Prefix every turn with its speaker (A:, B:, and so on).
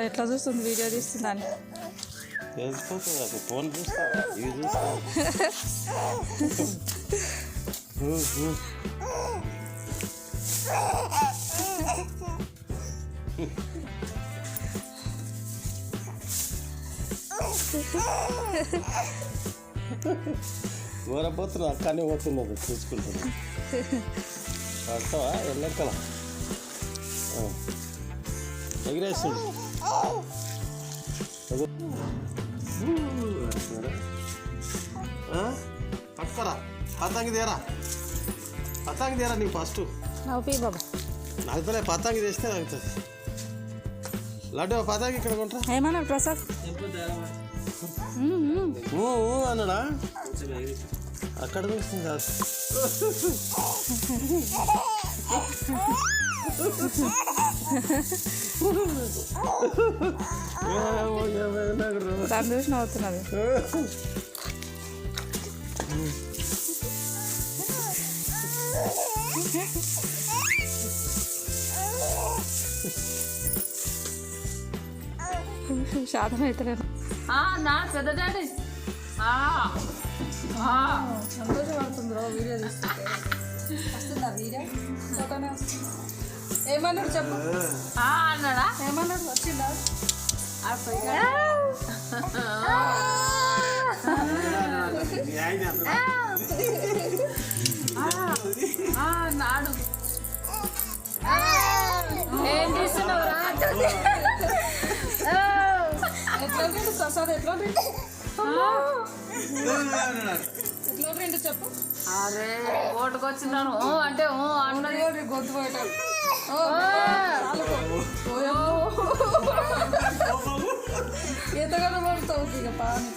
A: ఎట్లా చూస్తుంది వీడియో తీస్తుందని
B: తెలిసిపోతుంది ఫోన్ చూస్తా ఇవి చూస్తా ఊరపోతున్నా అక్కడనే పోతున్నది చూసుకుంటున్నా పడతావా వెళ్ళక్కల ఎగిరేస్తుంది పక్కరా పతంగి తీరా నీకు ఫస్ట్
A: నవ్వు బాబా
B: నవ్వుతలే పతంగి తెస్తే నవ్వుతుంది లడ్డు పతంగి ఇక్కడ కొంటరా
A: ఏమన్నాడు ప్రసాద్
B: అన్నాడా అక్కడ చూస్తుంది
A: దాన్ని చూసి నవ్వుతున్నది శాతం అవుతలేదు
C: నా పెద్ద డాడీ
A: సంతోషపడుతుంది వీడియో తీసుకుంటే వస్తుందా వీడియో ఫోటోనే వస్తుంది ఏమన్నాడు చెప్పు
C: అన్నాడా
A: ఏమన్నాడు వచ్చిందా
C: నాడు ఏం చేస్తున్నావు
A: ఎట్లా ప్రసాద్ ఎట్లా ఎట్లా చెప్పు
C: అరే ఓటుకు వచ్చినాను అంటే అన్నది
A: గొంతు పోయటం ఎంతగానో పడుతుంది ఇక పాని